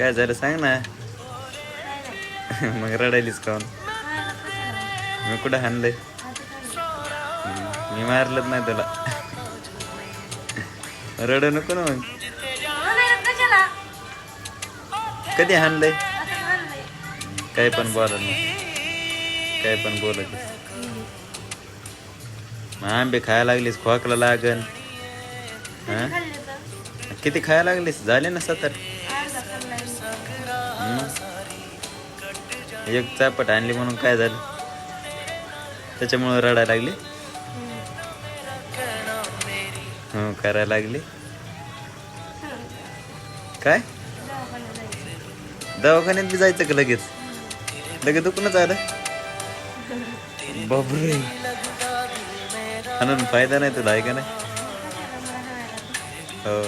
काय झालं सांग ना. मग रडायलीच काऊन? मी कुठं हाणलंय? मी मारलंच नाही तुला. रडू नको ना मग. कधी हाणलंय? काय पण बोला ना. काय पण बोलत. आंबे खायला लागलीस खोकला लागन. हा किती खायला लागलीस? झाले ना 7-8. एक चापट आणली म्हणून काय झालं? त्याच्यामुळे रडायला लागली. हो करायला लागली. काय दवाखान्यात बी जायचं का लगेच? लगेच दुखणंच आलं. बापरे म्हणून फायदा नाही तुला आहे का नाही? हो